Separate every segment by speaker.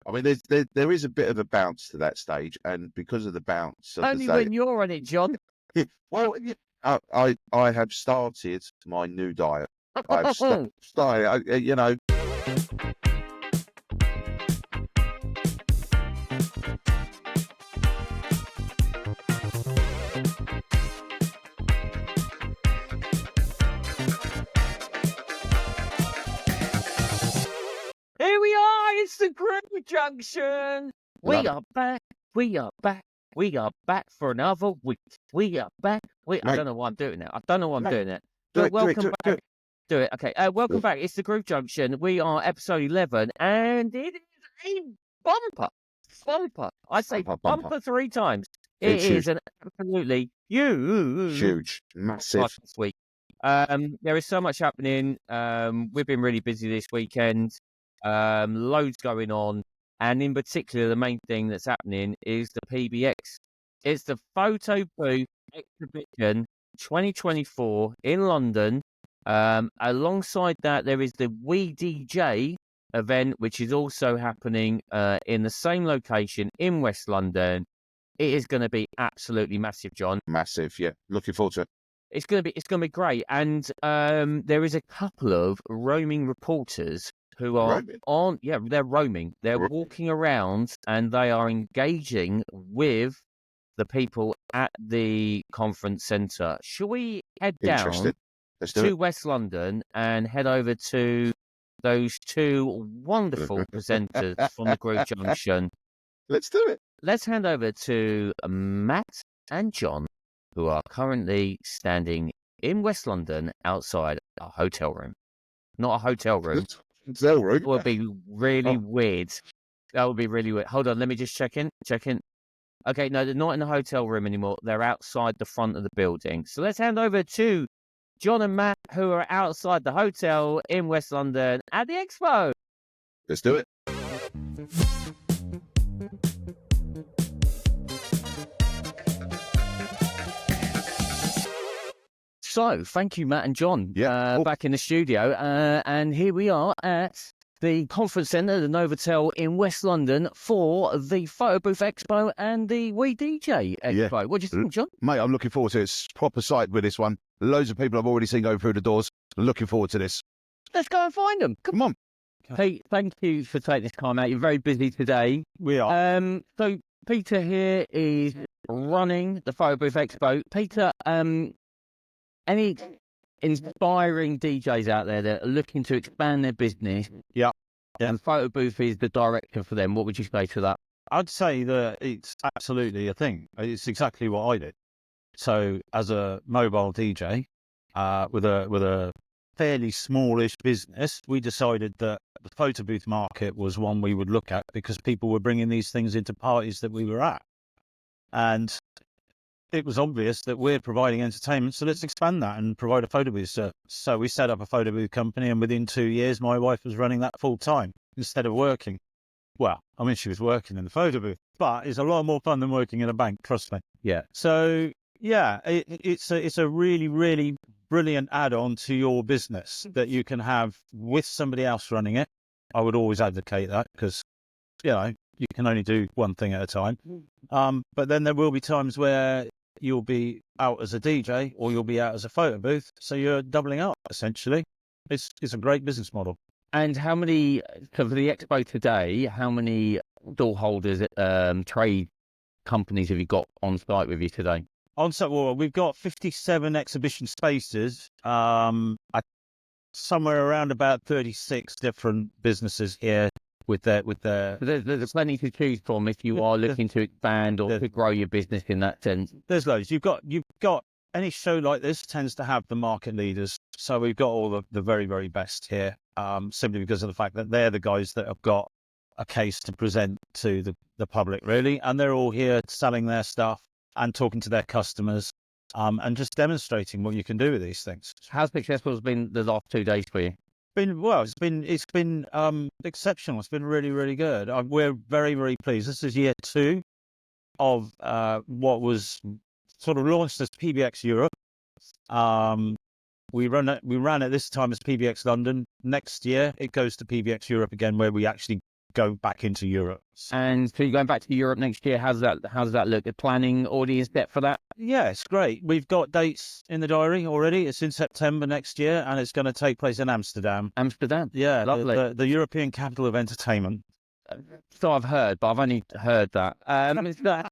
Speaker 1: I mean, there is a bit of a bounce to that stage, and because of the bounce of
Speaker 2: Only
Speaker 1: the
Speaker 2: when you're on it, John.
Speaker 1: well, I have started my new diet. I've started, you know.
Speaker 2: Here we are, it's the Groove Junction. We are back, we are back, we are back for another week. We are back. I don't know why I'm doing it. I don't know why I'm doing it. But welcome back. Do it. Okay. Welcome back. It's the Groove Junction. We are episode 11, and it is a bumper. Bumper. I say bumper 3 times. It is an absolutely
Speaker 1: huge, massive
Speaker 2: this week. There is so much happening. We've been really busy this weekend. Loads going on, and in particular, the main thing that's happening is the PBX. It's the Photo Booth Exhibition 2024 in London. Alongside that, there is the WeDJ event, which is also happening in the same location in West London. It is going to be absolutely massive, John.
Speaker 1: Massive, yeah. Looking forward to it.
Speaker 2: It's going to be great, and there is a couple of roaming reporters who are they're roaming. They're walking around and they are engaging with the people at the conference centre. Shall we head down to West London and head over to those 2 wonderful presenters from the Groove Junction?
Speaker 1: Let's do it.
Speaker 2: Let's hand over to Matt and John, who are currently standing in West London outside a hotel room. Not a hotel room.
Speaker 1: Hotel room?
Speaker 2: It would be really weird. That would be really weird. Hold on, let me just check in. Okay, no, they're not in the hotel room anymore. They're outside the front of the building. So let's hand over to Jon and Matt, who are outside the hotel in West London at the Expo.
Speaker 1: Let's do it.
Speaker 2: So, thank you, Matt and John, back in the studio. And here we are at the conference centre, the Novotel in West London, for the Photo Booth Expo and the WeDJ Expo. Yeah. What do you think, John?
Speaker 1: Mate, I'm looking forward to it. It's proper sight with this one. Loads of people I've already seen going through the doors. Looking forward to this.
Speaker 2: Let's go and find them. Come on. Pete, thank you for taking this time out. You're very busy today.
Speaker 3: We are.
Speaker 2: So, Peter here is running the Photo Booth Expo. Peter, any inspiring DJs out there that are looking to expand their business?
Speaker 3: Yeah.
Speaker 2: And Photo Booth is the director for them. What would you say to that?
Speaker 3: I'd say that it's absolutely a thing. It's exactly what I did. So as a mobile DJ with a fairly smallish business, we decided that the photo booth market was one we would look at because people were bringing these things into parties that we were at. And it was obvious that we're providing entertainment, so let's expand that and provide a photo booth. So we set up a photo booth company, and within 2 years, my wife was running that full time instead of working. Well, I mean, she was working in the photo booth, but it's a lot more fun than working in a bank, trust me.
Speaker 2: Yeah.
Speaker 3: So, yeah, it's a really, really brilliant add-on to your business that you can have with somebody else running it. I would always advocate that because, you know, you can only do one thing at a time. But then there will be times where you'll be out as a DJ or you'll be out as a photo booth. So you're doubling up, essentially. It's a great business model.
Speaker 2: And how many, for the Expo today, how many stall holders, trade companies have you got on site with you today?
Speaker 3: On site, well, we've got 57 exhibition spaces, somewhere around about 36 different businesses here. There's
Speaker 2: plenty to choose from if you are looking to expand or to grow your business in that sense.
Speaker 3: There's loads. You've got any show like this tends to have the market leaders. So we've got all the very, very best here, simply because of the fact that they're the guys that have got a case to present to the public, really. And they're all here selling their stuff and talking to their customers and just demonstrating what you can do with these things.
Speaker 2: How successful has been the last 2 days for you?
Speaker 3: It's been exceptional. It's been really, really good. We're very, very pleased. This is year 2 of what was sort of launched as PBX Europe. We ran it this time as PBX London. Next year it goes to PBX Europe again, where we actually go back into Europe.
Speaker 2: And so you're going back to Europe next year. How does that look? The planning audience set for that?
Speaker 3: Yeah, it's great. We've got dates in the diary already. It's in September next year, and it's going to take place in Amsterdam.
Speaker 2: Amsterdam.
Speaker 3: Yeah,
Speaker 2: Lovely.
Speaker 3: the European capital of entertainment.
Speaker 2: So I've heard, but I've only heard that. It's that.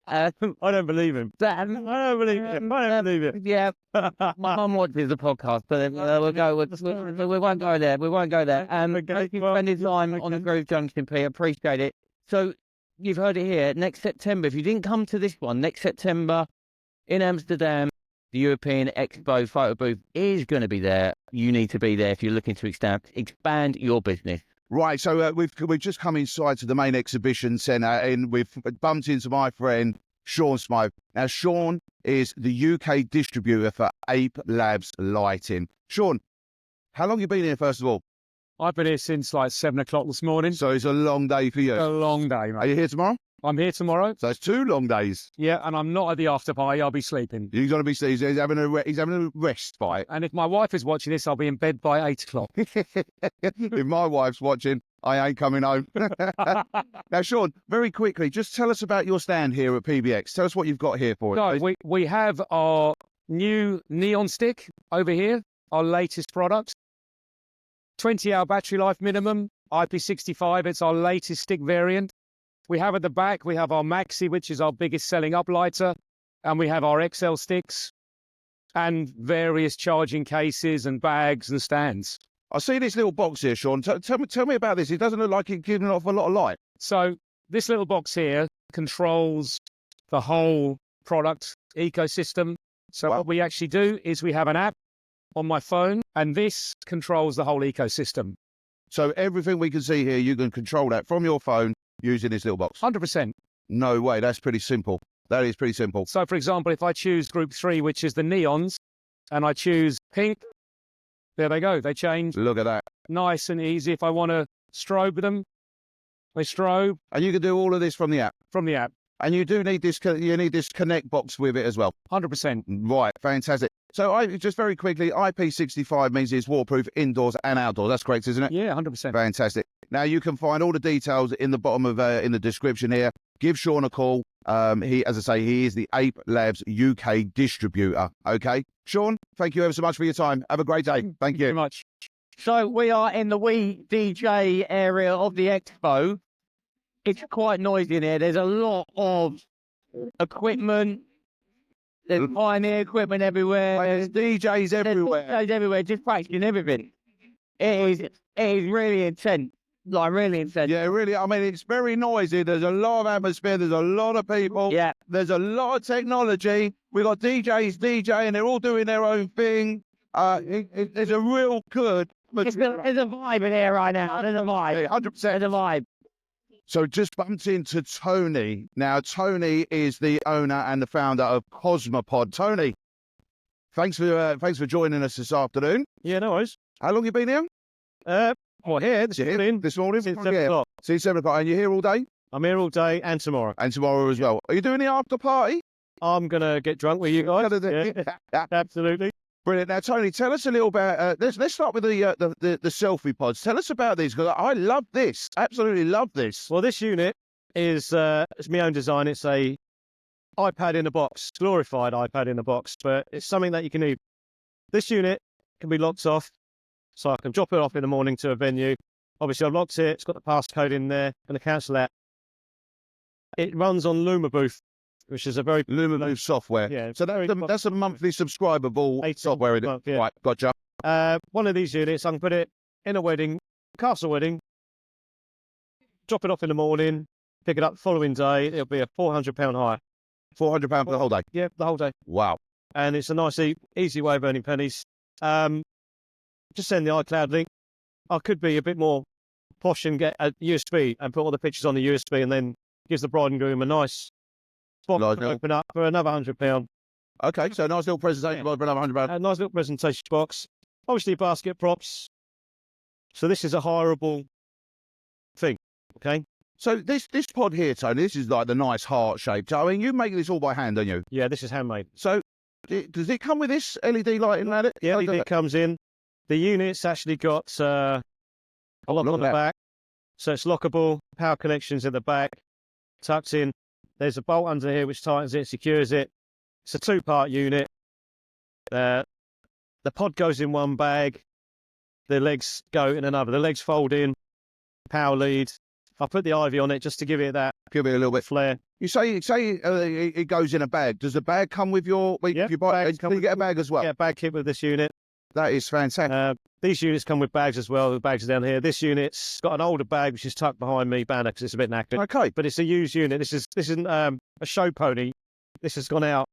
Speaker 3: I don't believe him. I don't believe him. I don't believe it.
Speaker 2: Yeah, my mum watches the podcast, but we won't go there. We won't go there. Thank you for spending time on the Groove Junction, P. Appreciate it. So you've heard it here. Next September, if you didn't come to this one, next September in Amsterdam, the European Expo photo booth is going to be there. You need to be there if you're looking to expand your business.
Speaker 1: Right, so we've just come inside to the main exhibition centre, and we've bumped into my friend Sean Smyth. Now, Sean is the UK distributor for ApeLabs Lighting. Sean, how long have you been here, first of all?
Speaker 4: I've been here since like 7 o'clock this morning.
Speaker 1: So it's a long day for you.
Speaker 4: A long day,
Speaker 1: Are
Speaker 4: mate.
Speaker 1: you here tomorrow?
Speaker 4: I'm here tomorrow.
Speaker 1: So it's 2 long days.
Speaker 4: Yeah, and I'm not at the after party. I'll be sleeping.
Speaker 1: He's going to be, he's having a rest fight.
Speaker 4: And if my wife is watching this, I'll be in bed by 8 o'clock.
Speaker 1: If my wife's watching, I ain't coming home. Now, Sean, very quickly, just tell us about your stand here at PBX. Tell us what you've got here for us.
Speaker 4: So we have our new neon stick over here, our latest product. 20-hour battery life minimum, IP65. It's our latest stick variant. We have at the back, we have our Maxi, which is our biggest selling uplighter, and we have our XL sticks and various charging cases and bags and stands.
Speaker 1: I see this little box here, Sean. Tell me about this. It doesn't look like it's giving off a lot of light.
Speaker 4: So this little box here controls the whole product ecosystem. So
Speaker 1: Wow.
Speaker 4: what we actually do is we have an app on my phone, and this controls the whole ecosystem.
Speaker 1: So everything we can see here, you can control that from your phone using this little box.
Speaker 4: 100%.
Speaker 1: No way. That's pretty simple. That is pretty simple.
Speaker 4: So, for example, if I choose group 3, which is the neons, and I choose pink, there they go. They change.
Speaker 1: Look at that.
Speaker 4: Nice and easy. If I want to strobe them, they strobe
Speaker 1: And you can do all of this from the app.
Speaker 4: from the app.
Speaker 1: And you do need this. You need this connect box with it as well.
Speaker 4: 100%.
Speaker 1: Right. Fantastic. So just very quickly, IP65 means it's waterproof indoors and outdoors. That's correct, isn't it?
Speaker 4: Yeah, 100%.
Speaker 1: Fantastic. Now you can find all the details in the bottom of in the description here. Give Sean a call. As I say, he is the ApeLabs UK distributor. Okay, Sean, thank you ever so much for your time. Have a great day. Thank
Speaker 4: Thank you very
Speaker 1: you.
Speaker 4: much.
Speaker 2: So we are in the WeDJ area of the expo. It's quite noisy in here. There's a lot of equipment. There's pioneer equipment everywhere.
Speaker 1: There's DJs everywhere.
Speaker 2: There's DJs everywhere, just practicing everything. It is really intense. Like really intense.
Speaker 1: Yeah, really. I mean, it's very noisy. There's a lot of atmosphere. There's a lot of people.
Speaker 2: Yeah.
Speaker 1: There's a lot of technology. We've got DJs DJing. They're all doing their own thing. It's a real good.
Speaker 2: There's a vibe in here right now. There's a vibe.
Speaker 1: 100%.
Speaker 2: There's a vibe.
Speaker 1: So just bumped into Tony. Now, Tony is the owner and the founder of Cosmopod. Tony, thanks for joining us this afternoon.
Speaker 3: Yeah, no worries.
Speaker 1: How long you been here?
Speaker 3: Here this morning.
Speaker 1: This morning?
Speaker 3: Since
Speaker 1: Oh,
Speaker 3: 7
Speaker 1: yeah.
Speaker 3: o'clock.
Speaker 1: Since 7 o'clock. And you're here all day?
Speaker 3: I'm here all day and tomorrow.
Speaker 1: And tomorrow as well. Are you doing the after party?
Speaker 3: I'm going to get drunk with you guys. Yeah, absolutely.
Speaker 1: Brilliant. Now, Tony, tell us a little about. Let's start with the selfie pods. Tell us about these because I love this. Absolutely love this.
Speaker 3: Well, this unit is it's my own design. It's a iPad in a box, glorified iPad in a box, but it's something that you can do. This unit can be locked off, so I can drop it off in the morning to a venue. Obviously, I've locked it. It's got the passcode in there. I'm going to cancel that. It runs on LumaBooth, which is a very
Speaker 1: LumaBooth software.
Speaker 3: Yeah,
Speaker 1: So
Speaker 3: very
Speaker 1: that's a monthly subscribable
Speaker 3: 18
Speaker 1: software.
Speaker 3: a month, yeah.
Speaker 1: Right. Gotcha.
Speaker 3: one of these units. I can put it in a wedding, castle wedding, drop it off in the morning, pick it up the following day. It'll be a £400 hire.
Speaker 1: £400 for the whole day.
Speaker 3: Yeah, the whole day.
Speaker 1: Wow.
Speaker 3: And it's a nice, easy way of earning pennies. Just send the iCloud link. I could be a bit more posh and get a USB and put all the pictures on the USB, and then gives the bride and groom a nice spot
Speaker 1: Nice
Speaker 3: to open up for another £100.
Speaker 1: Okay, so nice little presentation for another £100.
Speaker 3: A nice little presentation box. Obviously, basket props. So this is a hireable thing. Okay.
Speaker 1: So this pod here, Tony, this is like the nice heart shaped. I mean, you make this all by hand, don't you?
Speaker 3: Yeah, this is handmade.
Speaker 1: So does it come with this LED lighting at it?
Speaker 3: The LED comes in. The unit's actually got a lock
Speaker 1: look
Speaker 3: on
Speaker 1: at
Speaker 3: the
Speaker 1: that.
Speaker 3: back. So it's lockable, power connections at the back, tucked in. There's a bolt under here which tightens it, secures it. It's a 2-part unit. The pod goes in one bag. The legs go in another. The legs fold in, power lead. I put the ivy on it just to give it that
Speaker 1: Give it a little bit.
Speaker 3: flair.
Speaker 1: You say it goes in a bag. Does the bag come with your?
Speaker 3: Yeah,
Speaker 1: if you buy,
Speaker 3: bags
Speaker 1: can
Speaker 3: come
Speaker 1: you
Speaker 3: with-
Speaker 1: get a bag as well?
Speaker 3: Yeah, bag kit with this unit.
Speaker 1: That is fantastic.
Speaker 3: These units come with bags as well. The bags are down here. This unit's got an older bag which is tucked behind me, banner, because it's a bit knackered.
Speaker 1: Okay.
Speaker 3: But it's a used unit. This isn't a show pony. This has gone out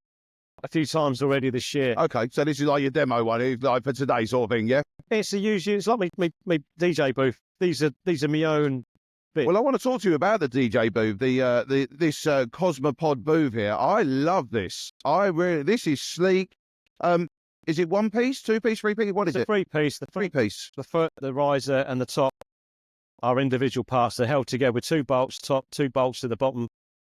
Speaker 3: a few times already this year.
Speaker 1: Okay. So this is like your demo one, like for today sort of thing, yeah.
Speaker 3: It's a used unit. It's like me DJ booth. These are my own.
Speaker 1: Well, I want to talk to you about the DJ booth, this Cosmopod booth here. I love this. This is sleek. Is it 1 piece, 2 piece, 3 piece? What is
Speaker 3: It's a
Speaker 1: it?
Speaker 3: 3-piece. The
Speaker 1: 3 piece.
Speaker 3: the foot, the riser, and the top are individual parts. They're held together with 2 bolts top, 2 bolts to the bottom.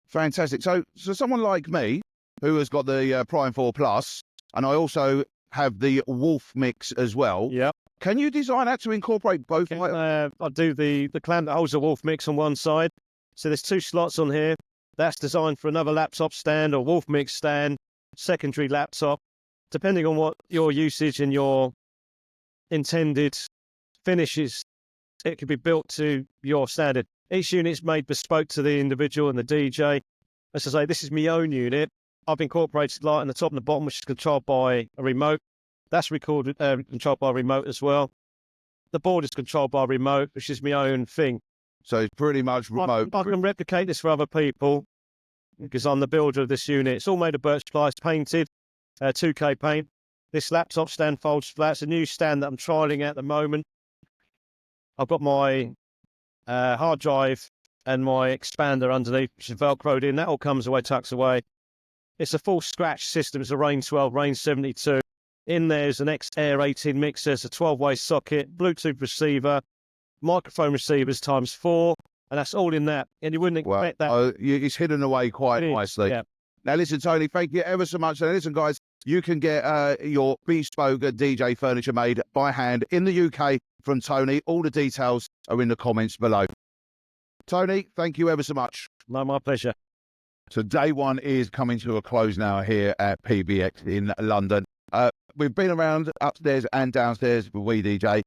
Speaker 1: Fantastic. So someone like me who has got the Prime 4 Plus, and I also have the Wolf Mix as well.
Speaker 3: Yeah.
Speaker 1: Can you design that to incorporate both?
Speaker 3: I do the clamp that holds the Wolf Mix on one side. So there's 2 slots on here. That's designed for another laptop stand or Wolf Mix stand, secondary laptop. Depending on what your usage and your intended finishes, it could be built to your standard. Each unit's made bespoke to the individual and the DJ. As I say, this is my own unit. I've incorporated light on the top and the bottom, which is controlled by a remote. That's controlled by a remote as well. The board is controlled by a remote, which is my own thing.
Speaker 1: So it's pretty much remote.
Speaker 3: I can replicate this for other people because I'm the builder of this unit. It's all made of birch ply, painted, 2K paint. This laptop stand folds flat. It's a new stand that I'm trialing at the moment. I've got my hard drive and my expander underneath, which is velcroed in. That all comes away, tucks away. It's a full scratch system. It's a Range 12, Range 72. In there's an X-Air 18 mixer. It's a 12-way socket, Bluetooth receiver, microphone receivers ×4, and that's all in that. And you wouldn't expect that.
Speaker 1: It's hidden away quite nicely.
Speaker 3: Yeah.
Speaker 1: Now, listen, Tony, thank you ever so much. Now, listen, guys, you can get your bespoke DJ furniture made by hand in the UK from Tony. All the details are in the comments below. Tony, thank you ever so much.
Speaker 3: No, my pleasure.
Speaker 1: So day one is coming to a close now here at PBX in London. We've been around upstairs and downstairs with WeDJ.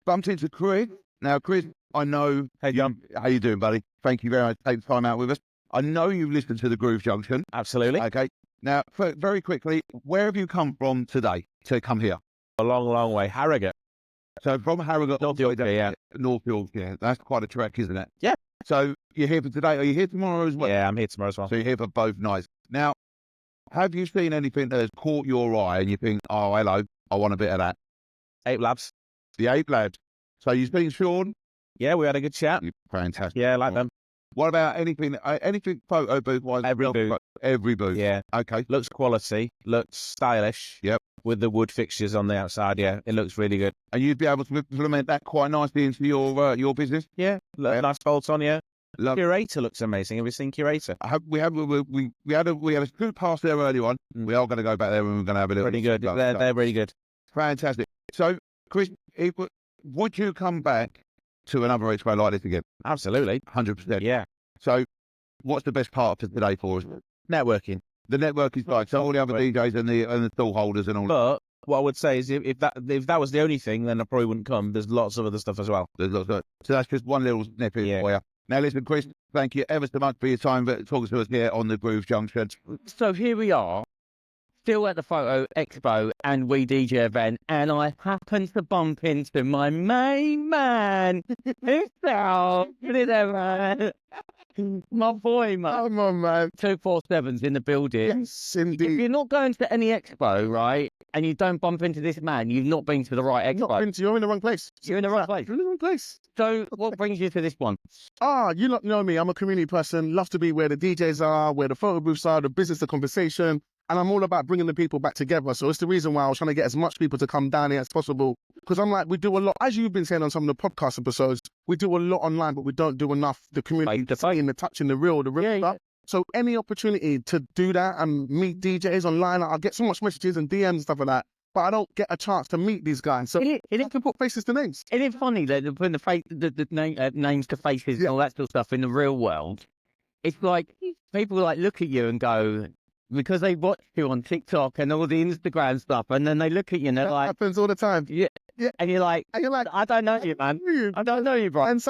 Speaker 1: Bumped into Chris. Now, Chris, I know...
Speaker 2: Hey, John.
Speaker 1: How you doing, buddy? Thank you very much for taking time out with us. I know you've listened to the Groove Junction.
Speaker 2: Absolutely.
Speaker 1: Okay. Now, very quickly, where have you come from today to come here?
Speaker 2: A long, long way. Harrogate.
Speaker 1: So from Harrogate...
Speaker 2: North Yorkshire, yeah.
Speaker 1: North Yorkshire. That's quite a trek, isn't it?
Speaker 2: Yeah.
Speaker 1: So you're here for today. Are you here tomorrow as well?
Speaker 2: Yeah, I'm here tomorrow as well.
Speaker 1: So you're here for both nights. Now, have you seen anything that has caught your eye and you think, oh, hello, I want a bit of that?
Speaker 2: ApeLabs.
Speaker 1: The ApeLabs. So you've seen Sean?
Speaker 2: Yeah, we had a good chat.
Speaker 1: Fantastic.
Speaker 2: Yeah, I like them.
Speaker 1: What about anything photo booth-wise?
Speaker 2: Every booth.
Speaker 1: Every booth.
Speaker 2: Yeah.
Speaker 1: Okay.
Speaker 2: Looks quality. Looks stylish.
Speaker 1: Yep.
Speaker 2: With the wood fixtures on the outside, yeah. It looks really good.
Speaker 1: And you'd be able to implement that quite nicely into your business?
Speaker 2: Yeah. Nice bolts on, yeah.
Speaker 1: Love.
Speaker 2: Curator looks amazing. Have you seen Curator?
Speaker 1: We had a good pass there early on. We are going to go back there and we're going to have a little.
Speaker 2: Pretty good. They're really good.
Speaker 1: Fantastic. So, Chris, would you come back to another expo like this again?
Speaker 2: Absolutely.
Speaker 1: 100%.
Speaker 2: Yeah.
Speaker 1: So, what's the best part of today for us?
Speaker 2: Networking.
Speaker 1: The network is like so all the other DJs and the stall holders and all.
Speaker 2: But what I would say is if that was the only thing, then I probably wouldn't come. There's lots of other stuff as well.
Speaker 1: There's lots of, so that's just one little snippet for you. Now, listen, Chris, thank you ever so much for your time talking to us here on the Groove Junction.
Speaker 2: So here we are, still at the Photo Expo and WeDJ event, and I happen to bump into my main man himself. Look at that, man. My boy, man.
Speaker 1: Come on, man.
Speaker 2: 247's in the building.
Speaker 1: Yes,
Speaker 2: If
Speaker 1: indeed.
Speaker 2: you're not going to any expo, right, and you don't bump into this man, you've not been to the right expo.
Speaker 5: You're in the wrong place.
Speaker 2: You're in the right place.
Speaker 5: You're in the wrong place.
Speaker 2: So what brings you to this one?
Speaker 5: You lot know me. I'm a community person. Love to be where the DJs are, where the photo booths are, the business, the conversation. And I'm all about bringing the people back together. So it's the reason why I was trying to get as much people to come down here as possible. Because I'm like, we do a lot, as you've been saying on some of the podcast episodes, we do a lot online, but we don't do enough. The community, the fighting, the touching, the real stuff. So any opportunity to do that and meet DJs online, I get so much messages and DMs and stuff like that. but I don't get a chance to meet these guys. So
Speaker 2: It
Speaker 5: I can put faces to names.
Speaker 2: Isn't it funny that they're putting names to faces and all that sort of stuff in the real world? It's like people like look at you and go, because they watch you on TikTok and all the Instagram stuff, and then they look at you and they're
Speaker 5: That
Speaker 2: like,
Speaker 5: happens all the time.
Speaker 2: yeah,
Speaker 5: Yeah.
Speaker 2: and you're like, I don't know you, man. I don't know you, bro.
Speaker 5: And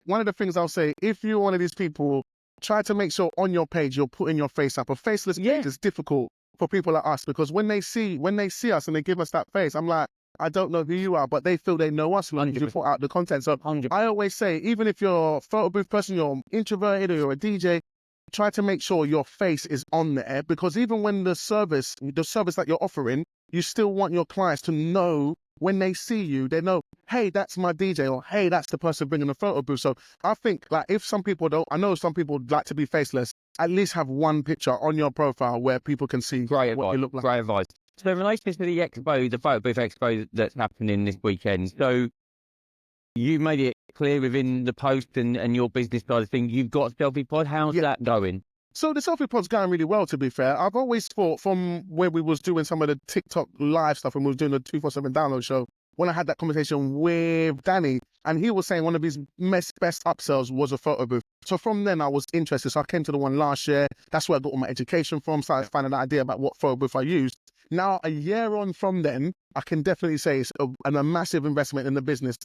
Speaker 5: one of the things I'll say, if you're one of these people, try to make sure on your page you're putting your face up. A faceless page is difficult for people like us, because when they see us and they give us that face, I'm like, I don't know who you are, but they feel they know us when you put out the content. So
Speaker 2: 100%.
Speaker 5: I always say, even if you're a photo booth person, you're introverted or you're a DJ, try to make sure your face is on there, because even when the service that you're offering, you still want your clients to know when they see you, they know, hey, that's my DJ, or hey, that's the person bringing the photo booth. So I think, like, if some people don't, I know some people like to be faceless, at least have one picture on your profile where people can see what you look like.
Speaker 2: Great advice. So in relation to the Expo, the photo booth Expo that's happening this weekend, so you made it clear within the post and your business side of things, you've got a selfie pod. How's that going?
Speaker 5: So the selfie pod's going really well, to be fair. I've always thought, from where we was doing some of the TikTok live stuff and we was doing the 247 download show, when I had that conversation with Danny, and he was saying one of his best upsells was a photo booth. So from then I was interested. So I came to the one last year. That's where I got all my education from. So I found an idea about what photo booth I used. Now, a year on from then, I can definitely say it's a massive investment in the business.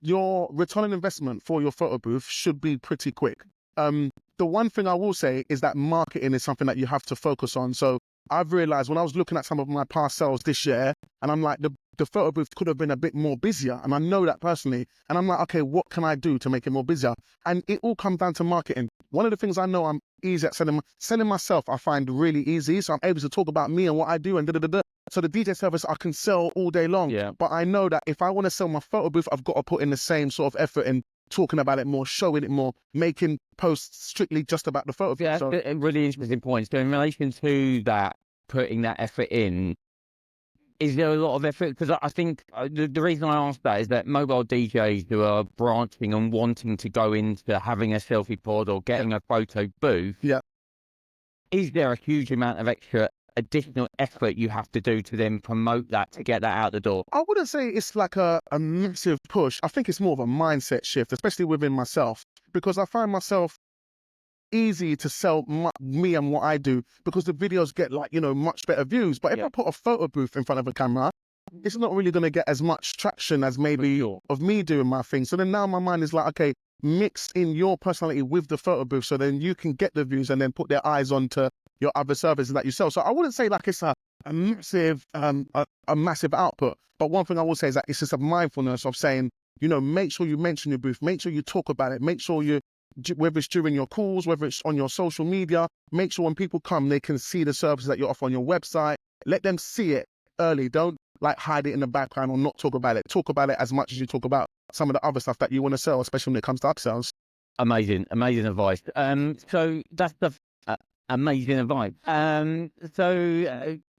Speaker 5: Your return on investment for your photo booth should be pretty quick. The one thing I will say is that marketing is something that you have to focus on. So I've realized when I was looking at some of my past sales this year, and I'm like, the photo booth could have been a bit more busier. And I know that personally. And I'm like, okay, what can I do to make it more busier? And it all comes down to marketing. One of the things I know I'm easy at selling myself, I find really easy. So I'm able to talk about me and what I do and da-da-da-da. So the DJ service I can sell all day long.
Speaker 2: Yeah.
Speaker 5: But I know that if I want to sell my photo booth, I've got to put in the same sort of effort in talking about it more, showing it more, making posts strictly just about the photo booth.
Speaker 2: Yeah, that's a really interesting point. So in relation to that, putting that effort in, is there a lot of effort? Because I think the reason I asked that is that mobile DJs who are branching and wanting to go into having a selfie pod or getting a photo booth, is there a huge amount of extra additional effort you have to do to then promote that, to get that out the door?
Speaker 5: I wouldn't say it's like a massive push. I think it's more of a mindset shift, especially within myself, because I find myself easy to sell me and what I do, because the videos get much better views. But if I put a photo booth in front of a camera, it's not really going to get as much traction as maybe of me doing my thing. So then now my mind is like, okay, mix in your personality with the photo booth, so then you can get the views and then put their eyes onto your other services that you sell. So I wouldn't say like it's a massive output. But one thing I will say is that it's just a mindfulness of saying, make sure you mention your booth, make sure you talk about it, make sure whether it's during your calls, whether it's on your social media, make sure when people come, they can see the services that you offer on your website. Let them see it early. Don't like hide it in the background or not talk about it. Talk about it as much as you talk about some of the other stuff that you want to sell, especially when it comes to upsells.
Speaker 2: Amazing advice. So that's the amazing advice.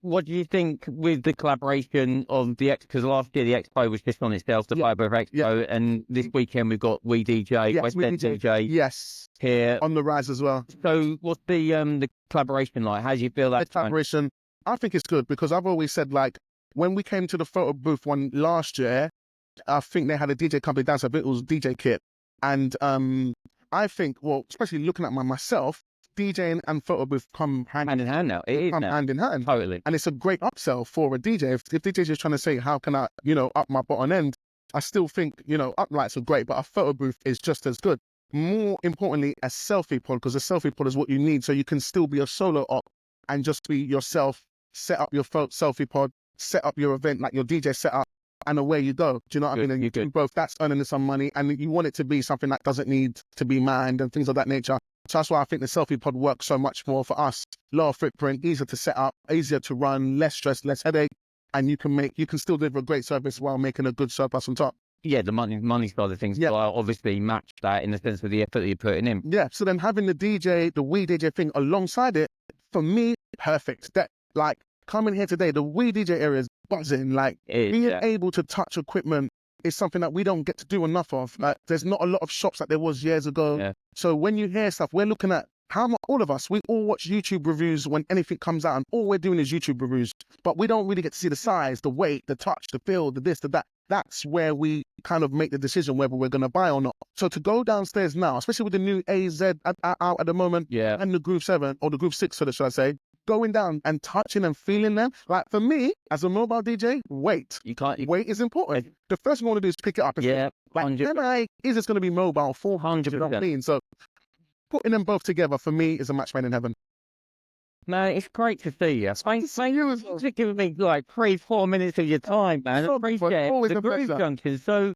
Speaker 2: What do you think with the collaboration of the Expo? Because last year the Expo was just on itself, the Fiber Expo, and this weekend we've got WeDJ, West End DJ, here
Speaker 5: on the rise as well.
Speaker 2: So what's the collaboration like? How do you feel that
Speaker 5: collaboration? I think it's good, because I've always said, like, when we came to the photo booth one last year, I think they had a DJ company down, so it was DJ Kit, and I think, well, especially looking at myself, DJing and photo booth come hand
Speaker 2: in hand now.
Speaker 5: Hand in hand.
Speaker 2: Totally.
Speaker 5: And it's a great upsell for a DJ. If DJs are trying to say, how can I, up my bottom end? I still think, uplights are great, but a photo booth is just as good. More importantly, a selfie pod, because a selfie pod is what you need. So you can still be a solo op and just be yourself, set up your selfie pod, set up your event, like your DJ setup, and away you go. Do you know what I mean? And you do both. That's earning some money, and you want it to be something that doesn't need to be manned and things of that nature. So that's why I think the selfie pod works so much more for us. Lower footprint, easier to set up, easier to run, less stress, less headache, and you can still deliver a great service while making a good surplus on top.
Speaker 2: Yeah, the money side of things. Will obviously match that in the sense of the effort that you're putting in.
Speaker 5: Yeah. So then having the WeDJ thing alongside it, for me, perfect. That, like, coming here today, the WeDJ area is buzzing. Like, being able to touch equipment is something that we don't get to do enough of. Like, there's not a lot of shops like there was years ago. Yeah. So when you hear stuff, we're looking at all of us, we all watch YouTube reviews when anything comes out, and all we're doing is YouTube reviews, but we don't really get to see the size, the weight, the touch, the feel, the this, the that. That's where we kind of make the decision whether we're going to buy or not. So to go downstairs now, especially with the new AZ out at the moment,
Speaker 2: Yeah.
Speaker 5: and the Groove 7 or the Groove 6, should I say, going down and touching and feeling them. Like for me, as a mobile DJ, weight is important. The first thing I want to do is pick it up. And
Speaker 2: Yeah,
Speaker 5: like, is this going to be mobile? 400. You know what I mean? So putting them both together for me is a match made in heaven.
Speaker 2: Man, it's great to see you. Thank you for giving me like 3-4 minutes of your time, man. I appreciate
Speaker 5: always
Speaker 2: the
Speaker 5: a
Speaker 2: Groove
Speaker 5: pleasure.
Speaker 2: Junction. So,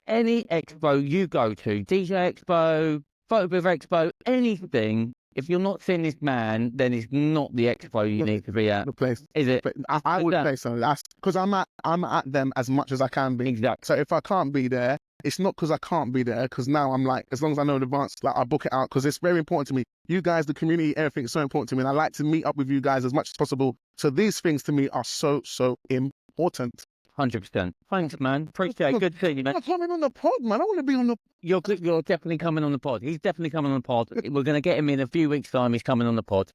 Speaker 2: any expo you go to, DJ Expo, Photo Booth Expo, anything, if you're not seeing this man, then it's not the expo you need to be at.
Speaker 5: The place.
Speaker 2: Is it?
Speaker 5: I would say so. That's because I'm at them as much as I can be.
Speaker 2: Exactly.
Speaker 5: So if I can't be there, it's not because I can't be there, because now I'm like, as long as I know in advance, like I book it out, because it's very important to me. You guys, the community, everything is so important to me, and I like to meet up with you guys as much as possible. So these things to me are so important.
Speaker 2: 100%. Thanks, man. Appreciate it. Good seeing you, man.
Speaker 5: I'm coming on the pod, man. I want to be on the.
Speaker 2: You're definitely coming on the pod. He's definitely coming on the pod. We're going to get him in a few weeks' time. He's coming on the pod.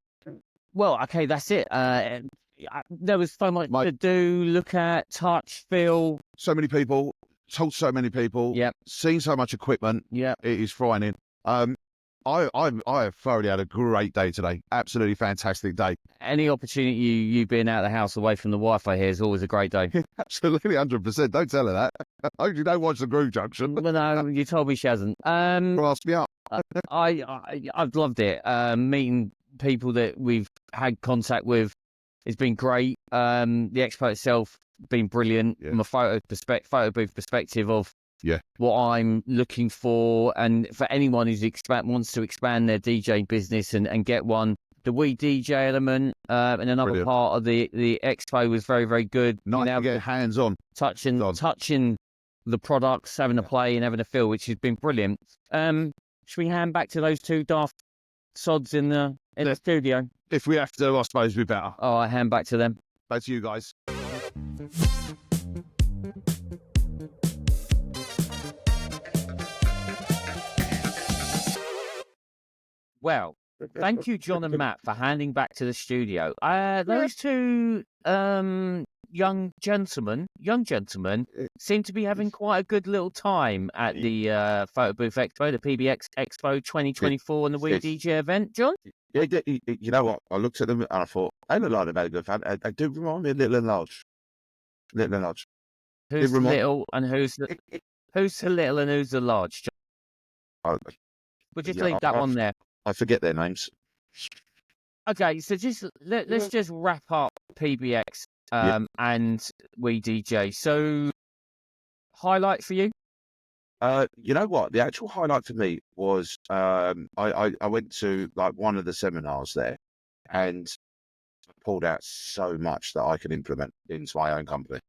Speaker 2: Well, okay, that's it. There was so much to do, look at, touch, feel.
Speaker 1: So many people, told so many people,
Speaker 2: Yep.
Speaker 1: seen so much equipment.
Speaker 2: Yeah.
Speaker 1: It is frightening. I have thoroughly had a great day today. Absolutely fantastic day.
Speaker 2: Any opportunity you being out of the house away from the Wi-Fi here is always a great day.
Speaker 1: Absolutely 100%. Don't tell her that. I hope you don't watch the Groove Junction.
Speaker 2: Well, no, you told me she hasn't.
Speaker 1: Ask me up.
Speaker 2: I've loved it. Meeting people that we've had contact with, it's been great. The expo itself been brilliant from a photo booth perspective of what I'm looking for, and for anyone who's wants to expand their DJ business and get one. The WeDJ element and another part of the expo was very, very good.
Speaker 1: Nice to get hands on,
Speaker 2: touching the products, having a play and having a feel, which has been brilliant. Should we hand back to those two daft sods in the studio?
Speaker 1: If we have to, I suppose we better.
Speaker 2: Oh, I hand back to them.
Speaker 1: Back to you guys.
Speaker 2: Well, thank you, Jon and Matt, for handing back to the studio. Those two young gentlemen seem to be having quite a good little time at the Photo Booth Expo, the PBX Expo 2024 and the WeDJ event. Jon?
Speaker 6: Yeah, you know what? I looked at them and I thought, they look like they've had a good fun. They do remind me of Little and Large. Little and Large.
Speaker 2: Who's the little and who's the little and who's the large? Jon? We'll just leave that one there.
Speaker 6: I forget their names.
Speaker 2: Okay, so let's just wrap up PBX and WeDJ. So, highlight for you?
Speaker 6: You know what? The actual highlight for me was I went to like one of the seminars there, and I pulled out so much that I could implement into my own company.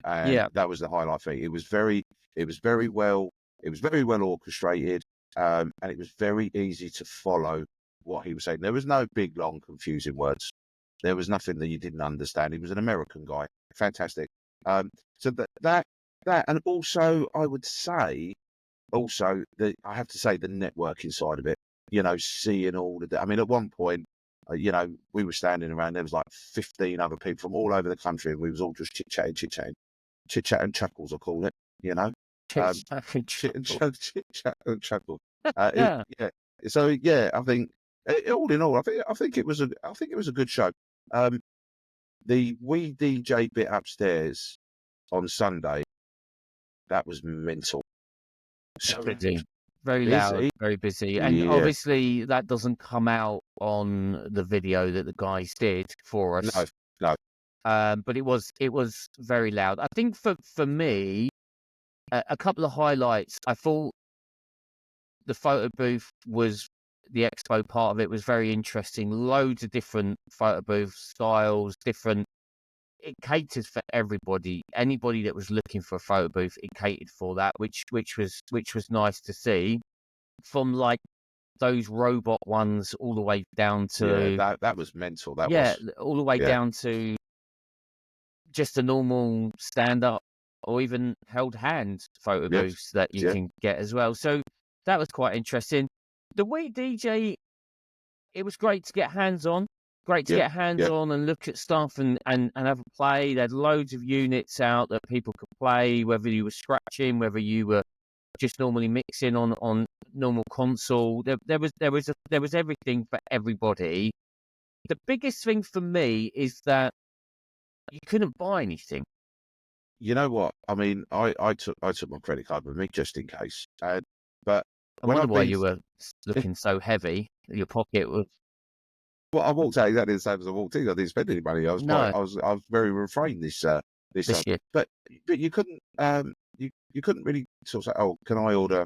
Speaker 6: And that was the highlight for me. It was very well orchestrated. And it was very easy to follow what he was saying. There was no big, long, confusing words. There was nothing that you didn't understand. He was an American guy. Fantastic. So that, and also I would say, I have to say the networking side of it, you know, seeing all the, I mean, at one point, you know, we were standing around, there was like 15 other people from all over the country, and we was all just chit-chat and chuckles, I call it, you know. Chit and chuckle. So yeah, I think all in all, I think it was a good show. The WeDJ bit upstairs on Sunday, that was mental.
Speaker 2: Very loud, very busy, and obviously that doesn't come out on the video that the guys did for us.
Speaker 6: No.
Speaker 2: But it was very loud. I think for me, a couple of highlights. I thought the photo booth was the expo part of it was very interesting. Loads of different photo booth styles, it caters for everybody. Anybody that was looking for a photo booth, it catered for that, which was nice to see. From like those robot ones all the way down to
Speaker 6: that was mental.
Speaker 2: All the way down to just a normal stand up or even held hand photo booths that you can get as well. So that was quite interesting. The WeDJ, it was great to get hands on. Great to
Speaker 6: Yeah,
Speaker 2: get hands on and look at stuff and have a play. They had loads of units out that people could play, whether you were scratching, whether you were just normally mixing on normal console. There was everything for everybody. The biggest thing for me is that you couldn't buy anything.
Speaker 6: You know what? I mean, I took my credit card with me just in case. But
Speaker 2: I
Speaker 6: when
Speaker 2: wonder
Speaker 6: I've
Speaker 2: why
Speaker 6: been,
Speaker 2: you were looking so heavy. Your pocket was
Speaker 6: well, I walked out exactly the same as I walked in. I didn't spend any money. I was
Speaker 2: no
Speaker 6: I was very refrained this time.
Speaker 2: this year.
Speaker 6: But you couldn't you couldn't really sort of say, oh, can I order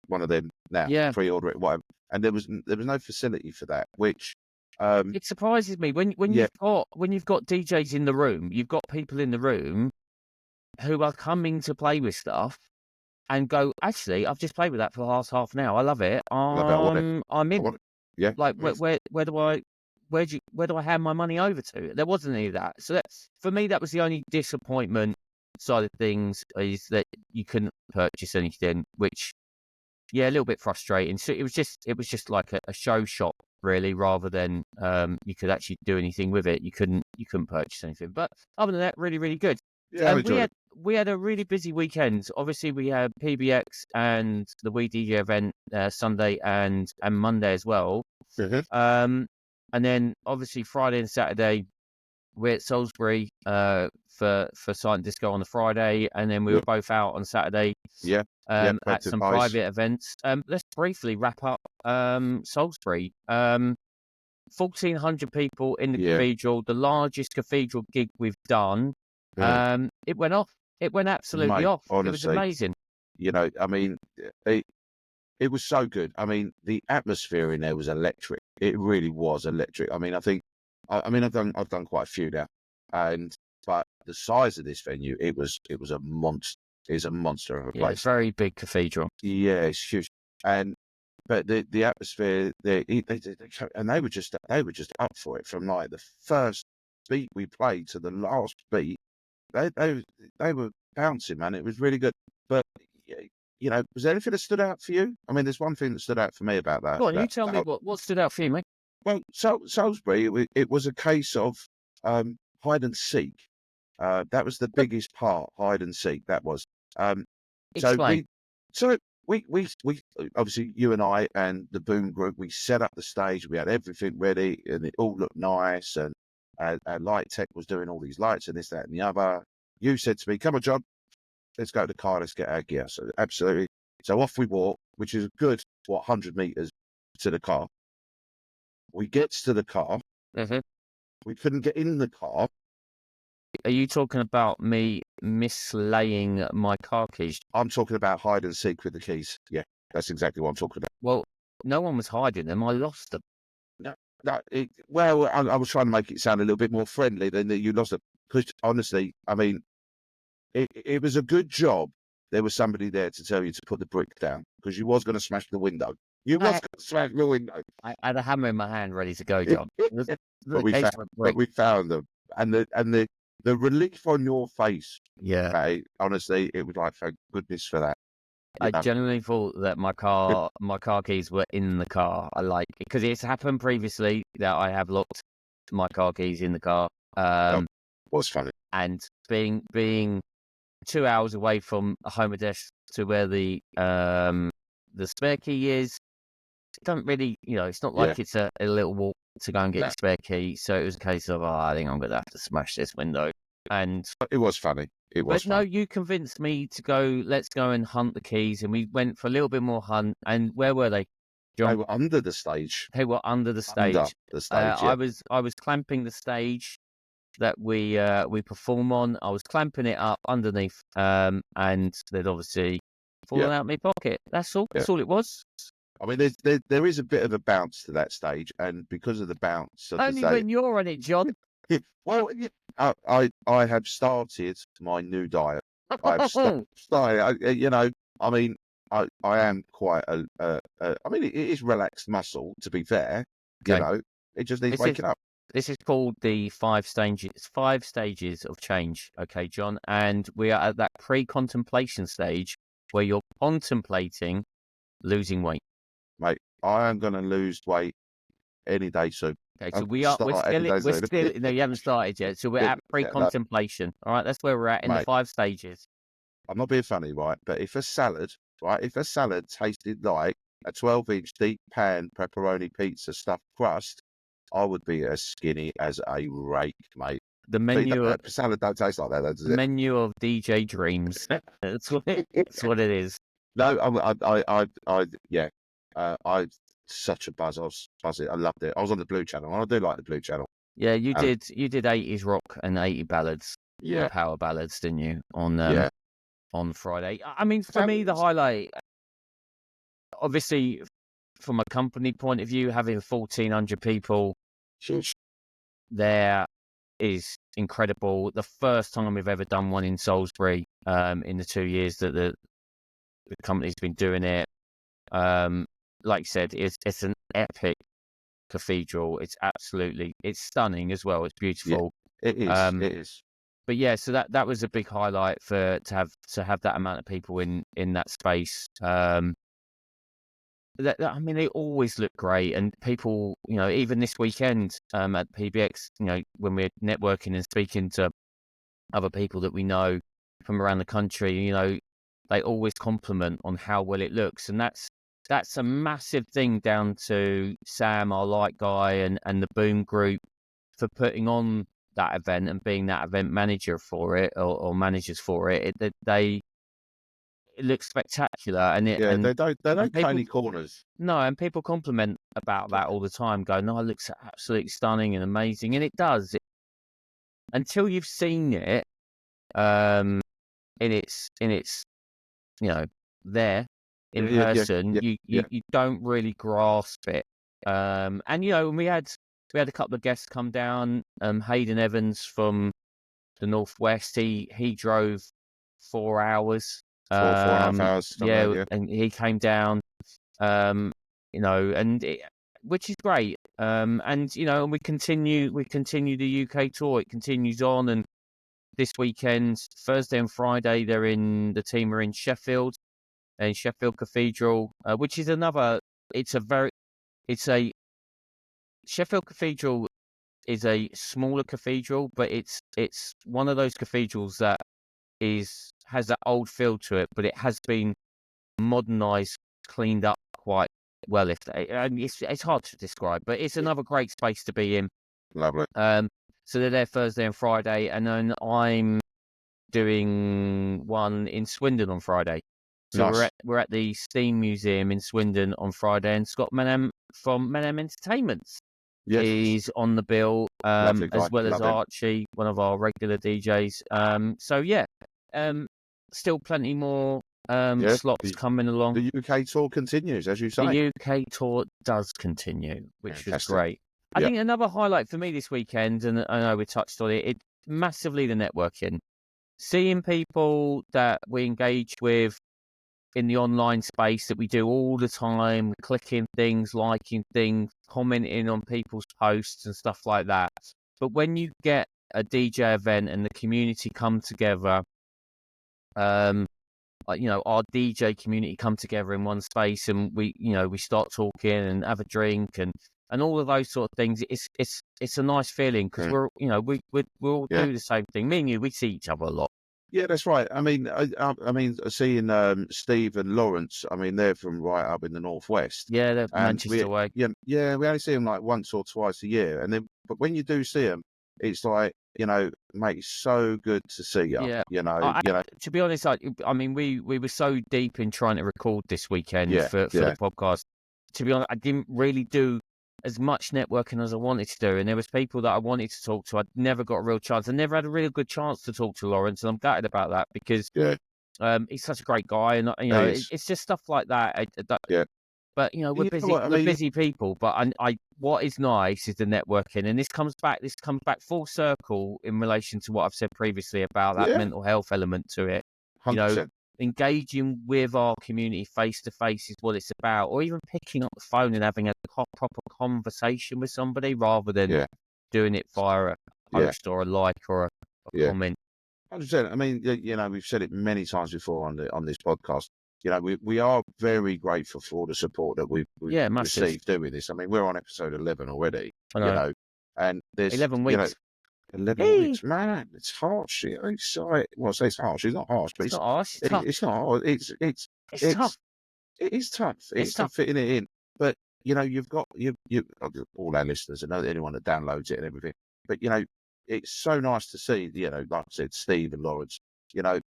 Speaker 6: one of them now?
Speaker 2: Yeah.
Speaker 6: Pre-order it, whatever. And there was no facility for that, which
Speaker 2: It surprises me when
Speaker 6: Yeah.
Speaker 2: you've got DJs in the room, you've got people in the room who are coming to play with stuff and go, actually, I've just played with that for the last half an hour. I love it.
Speaker 6: love it, I want it.
Speaker 2: I'm
Speaker 6: I
Speaker 2: in.
Speaker 6: want it. Yeah.
Speaker 2: Like where do I hand my money over to? There wasn't any of that. So that's for me. That was the only disappointment side of things, is that you couldn't purchase anything, which a little bit frustrating. So it was just like a show shop really, rather than you could actually do anything with it. You couldn't purchase anything. But other than that, really really good.
Speaker 6: Yeah, I enjoyed it.
Speaker 2: We had a really busy weekend. Obviously, we had PBX and the WeDJ event Sunday and Monday as well.
Speaker 6: Mhm.
Speaker 2: And then obviously Friday and Saturday we're at Salisbury for Silent Disco on the Friday, and then we were both out on Saturday
Speaker 6: Yeah.
Speaker 2: at
Speaker 6: went to
Speaker 2: some
Speaker 6: Ice.
Speaker 2: private events. Let's briefly wrap up Salisbury. 1,400 people in the
Speaker 6: Yeah.
Speaker 2: cathedral, the largest cathedral gig we've done.
Speaker 6: Yeah.
Speaker 2: It went off. It went absolutely
Speaker 6: Mate,
Speaker 2: off. It was
Speaker 6: honestly.
Speaker 2: amazing.
Speaker 6: You know, I mean, it was so good. I mean, the atmosphere in there was electric. It really was electric. I mean, I've done quite a few now, but the size of this venue, it was a monster. It's a monster of a
Speaker 2: Yeah,
Speaker 6: place.
Speaker 2: it's very big cathedral.
Speaker 6: Yeah, it's huge. But the atmosphere, and they were just up for it from like the first beat we played to the last beat. They were bouncing, man. It was really good. But you know, was there anything that stood out for you? I mean, there's one thing that stood out for me about that.
Speaker 2: Go on, you tell me what stood out for you, mate.
Speaker 6: Well, Salisbury, it was a case of hide and seek. That was the biggest part, hide and seek. That was.
Speaker 2: Explain.
Speaker 6: We obviously, you and I and the Boom Group, we set up the stage. We had everything ready, and it all looked nice. And our light tech was doing all these lights and this, that, and the other. You said to me, "Come on, John, let's go to the car. Let's get our gear." So absolutely. So off we walk, which is a good 100 meters to the car. We gets to the car.
Speaker 2: Mhm.
Speaker 6: We couldn't get in the car.
Speaker 2: Are you talking about me mislaying my car keys?
Speaker 6: I'm talking about hide and seek with the keys. Yeah, that's exactly what I'm talking about.
Speaker 2: Well, no one was hiding them. I lost them.
Speaker 6: I was trying to make it sound a little bit more friendly than that you lost it. Because honestly, I mean, it was a good job. There was somebody there to tell you to put the brick down, because you was going to smash the window. You was going to smash the window.
Speaker 2: I had a hammer in my hand ready to go, John.
Speaker 6: But we found them, and the relief on your face.
Speaker 2: Yeah.
Speaker 6: Mate, honestly, it was like, thank goodness for that.
Speaker 2: I genuinely thought that my car keys were in the car. Because it's happened previously that I have locked my car keys in the car.
Speaker 6: Was funny.
Speaker 2: And being 2 hours away from a home address to where the spare key is, it doesn't really, it's not like it's a little walk to go and get your spare key. So it was a case of, I think I'm going to have to smash this window. And
Speaker 6: it was funny.
Speaker 2: No, you convinced me to go. Let's go and hunt the keys, and we went for a little bit more hunt. And where were they, John?
Speaker 6: They were under the stage.
Speaker 2: They were under the stage. I was clamping the stage that we perform on. I was clamping it up underneath, and they'd obviously fallen out of my pocket. That's all. That's all it was.
Speaker 6: I mean, there is a bit of a bounce to that stage, and because of the bounce,
Speaker 2: only when you're on it, John.
Speaker 6: Well, I have started my new diet. I've started. I mean, I am quite I mean, it is relaxed muscle, to be fair.
Speaker 2: Okay.
Speaker 6: It just needs waking up.
Speaker 2: This is called the 5 stages of change. Okay, John, and we are at that pre-contemplation stage where you're contemplating losing weight.
Speaker 6: Mate, I am going to lose weight any day soon.
Speaker 2: Okay, so
Speaker 6: I'm
Speaker 2: we're
Speaker 6: start
Speaker 2: still,
Speaker 6: any day
Speaker 2: we're
Speaker 6: soon.
Speaker 2: still, no, you haven't started yet. So we're at
Speaker 6: Yeah, no,
Speaker 2: pre-contemplation. All right, that's where we're at in the
Speaker 6: mate.
Speaker 2: 5 stages.
Speaker 6: I'm not being funny, right? But if a salad tasted like a 12-inch deep pan pepperoni pizza stuffed crust, I would be as skinny as a rake, mate.
Speaker 2: The
Speaker 6: But salad don't taste like that, though, does it?
Speaker 2: menu of DJ dreams. That's what it is.
Speaker 6: No, yeah. I such a buzz. I was buzzing. I loved it. I was on the Blue Channel, and I do like the Blue Channel.
Speaker 2: Yeah, you did 80s rock and 80 ballads,
Speaker 6: Yeah,
Speaker 2: power ballads, didn't you?
Speaker 6: yeah.
Speaker 2: On Friday. I mean, for me, the highlight, obviously, from a company point of view, having 1,400 people there is incredible. The first time we've ever done one in Salisbury, in the 2 years that the company's been doing it. Like you said, it's an epic cathedral. It's stunning as well. It's beautiful.
Speaker 6: Yeah, it is. It is.
Speaker 2: But yeah, so that was a big highlight to have that amount of people in that space. I mean, they always look great, and people, even this weekend at PBX, when we're networking and speaking to other people that we know from around the country, they always compliment on how well it looks, and that's a massive thing down to Sam, our light guy, and the Boom Group for putting on that event and being that event manager for it or managers for it. It looks spectacular, and
Speaker 6: they don't cut any corners.
Speaker 2: No, and people compliment about that all the time, going, "No, it looks absolutely stunning and amazing," and it does. Until you've seen it, in its there in person, you don't really grasp it. And we had a couple of guests come down. Hayden Evans from the Northwest. He drove 4 hours.
Speaker 6: 4.5 hours.
Speaker 2: Yeah, and he came down. Which is great. And we continue the UK tour. It continues on, and this weekend, Thursday and Friday, the team are in Sheffield Cathedral, which is another. Sheffield Cathedral is a smaller cathedral, but it's one of those cathedrals that has that old feel to it, but it has been modernised, cleaned up quite well. It's hard to describe, but it's another great space to be in.
Speaker 6: Lovely.
Speaker 2: So they're there Thursday and Friday, and then I'm doing one in Swindon on Friday. So
Speaker 6: nice.
Speaker 2: we're at the Steam Museum in Swindon on Friday, and Scott Menham from Menham Entertainment is on the bill, as well as Archie, one of our regular DJs. So yeah, still plenty more slots coming along.
Speaker 6: The UK tour continues, as you say.
Speaker 2: The UK tour does continue, which is great. I think another highlight for me this weekend, and I know we touched on it, massively the networking. Seeing people that we engage with in the online space that we do all the time, clicking things, liking things, commenting on people's posts and stuff like that. But when you get a DJ event and the community come together, our DJ community come together in one space, and we start talking and have a drink and all of those sort of things. It's a nice feeling because we all do the same thing. Me and you, we see each other a lot.
Speaker 6: Yeah, that's right. I mean, seeing Steve and Lawrence. I mean, they're from right up in the northwest.
Speaker 2: Yeah, they're Manchester way.
Speaker 6: Yeah, we only see them like once or twice a year, but when you do see them, it's like, mate, it's so good to see you.
Speaker 2: Yeah. To be honest, I mean, we were so deep in trying to record this weekend for the podcast. To be honest, I didn't really do as much networking as I wanted to do, and there was people that I wanted to talk to. I never got a real chance. I never had a really good chance to talk to Lawrence, and I'm gutted about that because he's such a great guy, and it's just stuff like that. But we're busy. We're busy people. But what is nice is the networking, and this comes back full circle in relation to what I've said previously about that mental health element to it.
Speaker 6: 100%.
Speaker 2: Engaging with our community face to face is what it's about, or even picking up the phone and having a proper conversation with somebody rather than doing it via a post or a like or a comment.
Speaker 6: 100%. I mean, we've said it many times before on this podcast. you know, we are very grateful for all the support that we've
Speaker 2: massive.
Speaker 6: received doing this. I mean, we're on episode 11 already,
Speaker 2: I know.
Speaker 6: you know, and there's
Speaker 2: 11
Speaker 6: you know,
Speaker 2: weeks.
Speaker 6: 11
Speaker 2: Hey.
Speaker 6: weeks, man. It's harsh. It's like, well, I say it's harsh. It's not harsh, but
Speaker 2: It's not harsh. It's tough.
Speaker 6: it's not hard.
Speaker 2: It's tough.
Speaker 6: It is tough.
Speaker 2: It's tough.
Speaker 6: fitting it in. But you know, you've got all our listeners and anyone that downloads it and everything. But you know, it's so nice to see. You know, like I said, Steve and Lawrence. You know,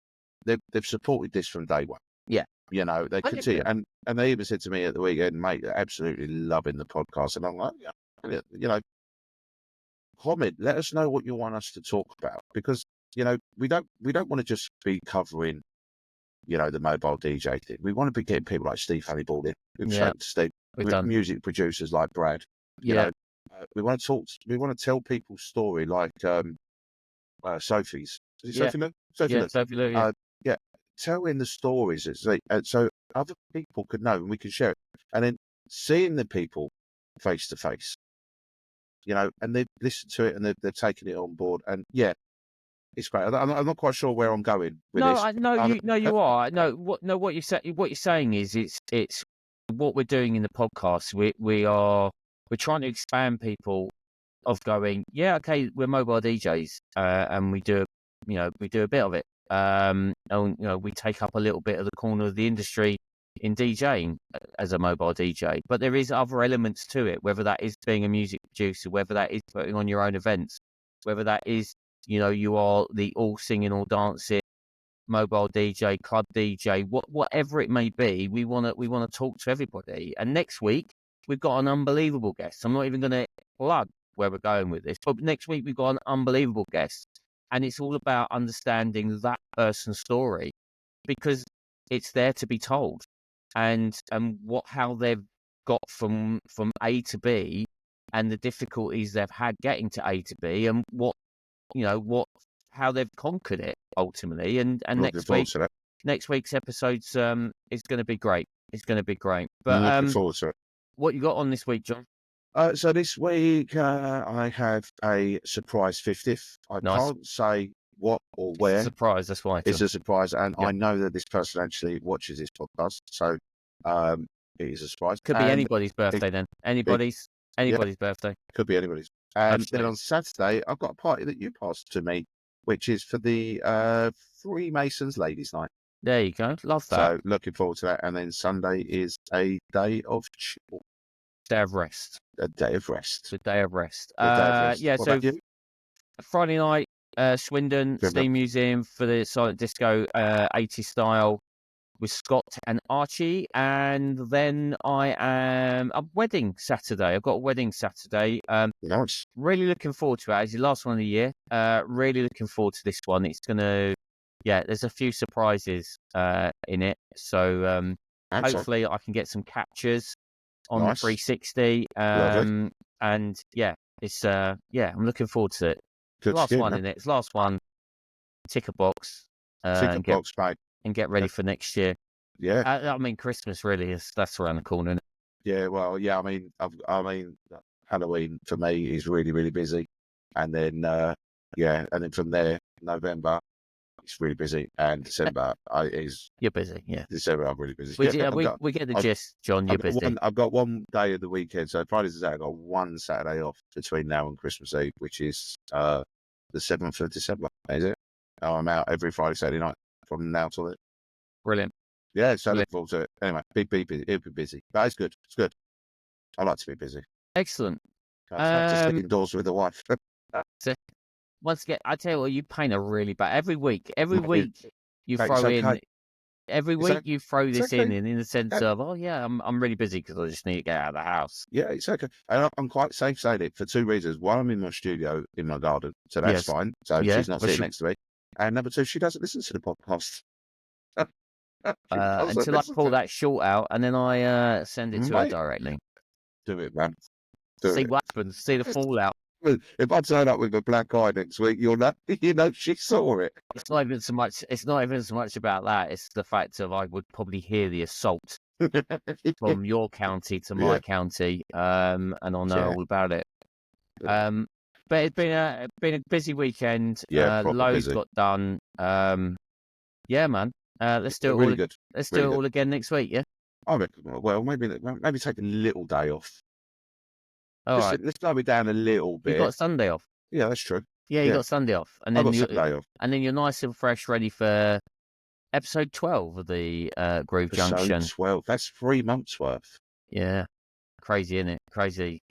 Speaker 6: they've supported this from day one.
Speaker 2: Yeah.
Speaker 6: You know, they continue, and they even said to me at the weekend, mate, they're absolutely loving the podcast, and I'm like, yeah, you know, comment, let us know what you want us to talk about, because you know, we don't want to just be covering, you know, the mobile DJ thing. We want to be getting people like Steve Halliball in. We've spoken to Steve.
Speaker 2: We've done
Speaker 6: music producers like Brad. You know, we want to talk. We want to tell people's story, like Sophie's. Is it Sophie Lou?
Speaker 2: Sophie Lou.
Speaker 6: Yeah. Telling the stories so other people could know and we can share it, and then seeing the people face to face, you know, and they've listened to it and they've taken it on board, and it's great. I'm not quite sure where I'm going with this.
Speaker 2: You are. What you're saying is it's what we're doing in the podcast. We're trying to expand people of going, okay, we're mobile DJs, and we do a bit of it. And you know, we take up a little bit of the corner of the industry in DJing as a mobile DJ, but there is other elements to it, whether that is being a music producer, whether that is putting on your own events, whether that is, you know, you are the all singing, all dancing mobile DJ, club DJ, whatever it may be. We want to talk to everybody. And next week we've got an unbelievable guest. I'm not even going to plug where we're going with this, but next week we've got an unbelievable guest. And it's all about understanding that person's story, because it's there to be told, and how they've got from A to B, and the difficulties they've had getting to A to B, and how they've conquered it ultimately. And next week's episode's is going to be great. It's going to be great. But
Speaker 6: I'm looking forward to it.
Speaker 2: What you got on this week, John?
Speaker 6: So this week I have a surprise 50th. I can't say what or where.
Speaker 2: It's a surprise, that's why.
Speaker 6: It's a surprise, and I know that this person actually watches this podcast, so it is a surprise.
Speaker 2: Could be anybody's birthday then. Anybody's birthday.
Speaker 6: Could be anybody's. And then on Saturday, I've got a party that you passed to me, which is for the Freemasons Ladies' Night.
Speaker 2: There you go. Love that.
Speaker 6: So looking forward to that. And then Sunday is a day of chill.
Speaker 2: Day of rest.
Speaker 6: A day of rest.
Speaker 2: The day of rest.
Speaker 6: Yeah,
Speaker 2: so Friday night, Swindon Steam Museum for the silent disco 80s style with Scott and Archie. And then I am a wedding Saturday. I've got a wedding Saturday.
Speaker 6: Nice.
Speaker 2: Really looking forward to it. It's the last one of the year. Really looking forward to this one. It's going to, there's a few surprises in it. So hopefully I can get some captures on the 360. And it's I'm looking forward to it.
Speaker 6: Good
Speaker 2: last one in it. It's last one. Tick a box.
Speaker 6: Tick a box, mate.
Speaker 2: And get ready for next year.
Speaker 6: Yeah.
Speaker 2: I mean, Christmas really that's around the corner. Isn't it?
Speaker 6: Yeah. Well, yeah. I mean, Halloween for me is really, really busy, and then and then from there, November. It's really busy, and December
Speaker 2: You're busy, yeah.
Speaker 6: December, I'm really busy.
Speaker 2: We get the gist, John. You're busy.
Speaker 6: I've got one day of the weekend, so Friday to Saturday. I've got one Saturday off between now and Christmas Eve, which is the 7th of December. Is it? Oh, I'm out every Friday, Saturday night from now till then.
Speaker 2: Brilliant.
Speaker 6: Yeah, so look forward to it. Anyway, it'll be busy, but it's good. It's good. I like to be busy.
Speaker 2: Excellent.
Speaker 6: Just get indoors with the wife.
Speaker 2: Once again, I tell you what, you paint a really bad. Every week you throw in. Every week you throw this in the sense of, I'm really busy because I just need to get out of the house.
Speaker 6: Yeah, it's okay. And I'm quite safe saying it for two reasons. One, I'm in my studio in my garden, so that's fine. So she's not sitting next to me. And number two, she doesn't listen to the podcast.
Speaker 2: Until I pull that short out and then I send it to her directly.
Speaker 6: Do it, man.
Speaker 2: See what happens. See the fallout.
Speaker 6: If I turn up with a black eye next week, you'll know. She saw it.
Speaker 2: It's not even so much about that. It's the fact of I would probably hear the assault from your county to my county, and I'll know all about it. But it's been a busy weekend. Loads got done. Man. Let's do it
Speaker 6: really
Speaker 2: all.
Speaker 6: good.
Speaker 2: Let's
Speaker 6: really
Speaker 2: do it
Speaker 6: good.
Speaker 2: all again next week. Yeah.
Speaker 6: I reckon. Well, maybe take a little day off.
Speaker 2: All right.
Speaker 6: Let's slow it down a little bit.
Speaker 2: You got Sunday off.
Speaker 6: Yeah, that's true.
Speaker 2: Yeah, you
Speaker 6: Yeah.
Speaker 2: got Sunday off, and
Speaker 6: I
Speaker 2: then
Speaker 6: got Sunday off.
Speaker 2: and then you're nice and fresh, ready for episode 12 of the Groove Junction.
Speaker 6: Episode 12. That's 3 months worth.
Speaker 2: Yeah, crazy, isn't it? Crazy.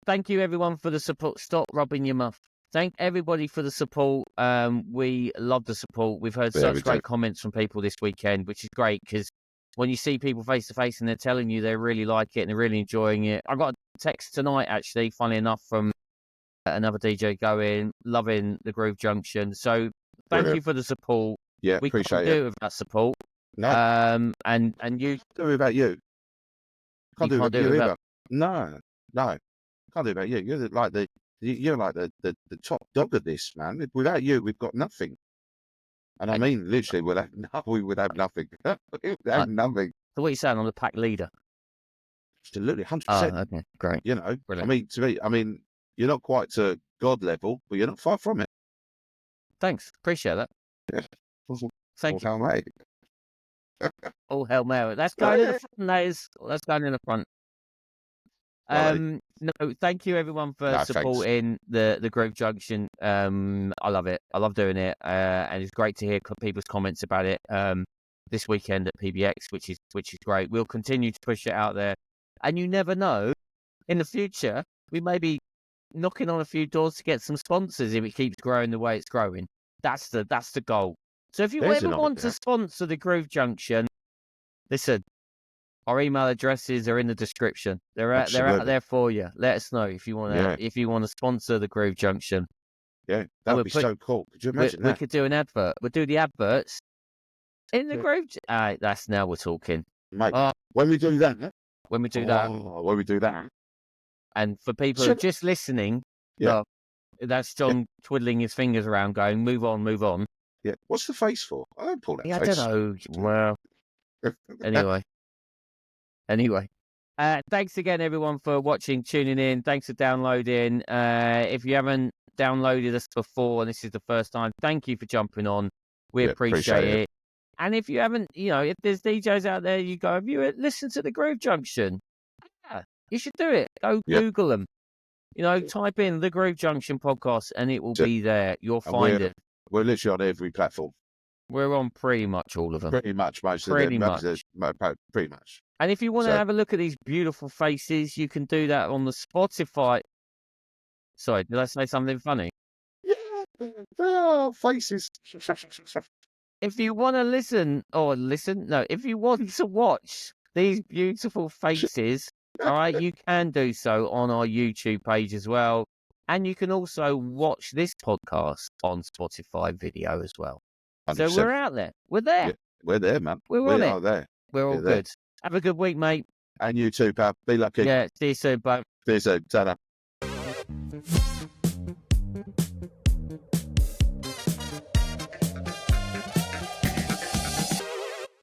Speaker 2: Thank you everyone for the support. Stop rubbing your muff. Thank everybody for the support. We love the support. We've heard such great comments from people this weekend, which is great because when you see people face to face and they're telling you they really like it and they're really enjoying it. I got a text tonight, actually, funnily enough, from another DJ going, loving the Groove Junction. So thank you for the support.
Speaker 6: Yeah,
Speaker 2: we
Speaker 6: appreciate
Speaker 2: can't
Speaker 6: it.
Speaker 2: do it without support.
Speaker 6: No.
Speaker 2: And you
Speaker 6: Can't do it without you. Can't do it without you either. No. Can't do it without you. You're like the top dog of this, man. Without you, we've got nothing. And I mean, literally, we would have nothing. We would have nothing.
Speaker 2: So what are you saying? I'm the pack leader.
Speaker 6: Absolutely, 100%.
Speaker 2: Oh, okay, great.
Speaker 6: You know,
Speaker 2: Brilliant.
Speaker 6: I mean, you're not quite to God level, but you're not far from it.
Speaker 2: Thanks, appreciate that.
Speaker 6: Yeah.
Speaker 2: Thank you.
Speaker 6: All mate.
Speaker 2: All Hail Mary. That's going in the front, that is. That's going in the front. No, thank you everyone for supporting the Groove Junction. I love it. I love doing it, and it's great to hear people's comments about it. This weekend at PBX, which is great. We'll continue to push it out there, and you never know, in the future we may be knocking on a few doors to get some sponsors if it keeps growing the way it's growing. That's the goal. So if you ever want to sponsor the Groove Junction, listen. Our email addresses are in the description. They're out there for you. Let us know if you want to sponsor the Groove Junction.
Speaker 6: Yeah, that would be so cool. Could you imagine that?
Speaker 2: We could do an advert. We'll do the adverts in the Groove. That's now we're talking.
Speaker 6: Mate, when we do that.
Speaker 2: When we do that. And for people who are just listening, that's John twiddling his fingers around going, move on, move on.
Speaker 6: Yeah. What's the face for? I don't pull that face.
Speaker 2: I don't know. Well, Anyway, thanks again, everyone, for watching, tuning in. Thanks for downloading. If you haven't downloaded us before and this is the first time, thank you for jumping on. We appreciate it. And if you haven't, if there's DJs out there, you go, have you listened to the Groove Junction? Yeah, you should do it. Go Google them. Type in the Groove Junction podcast and it will be there. You'll find it.
Speaker 6: We're literally on every platform.
Speaker 2: We're on pretty much all of them.
Speaker 6: Pretty much, most of them. Pretty much.
Speaker 2: And if you want to have a look at these beautiful faces, you can do that on the Spotify. Sorry, did I say something funny?
Speaker 6: Yeah, they are faces.
Speaker 2: If you want to if you want to watch these beautiful faces, all right, you can do so on our YouTube page as well. And you can also watch this podcast on Spotify video as well. 100%. So we're out there. We're there.
Speaker 6: Yeah, we're there, man.
Speaker 2: We are
Speaker 6: there.
Speaker 2: We're all good. Have a good week, mate.
Speaker 6: And you too, pal. Be lucky.
Speaker 2: Yeah, see you soon, bye.
Speaker 6: See you soon. Ta-da.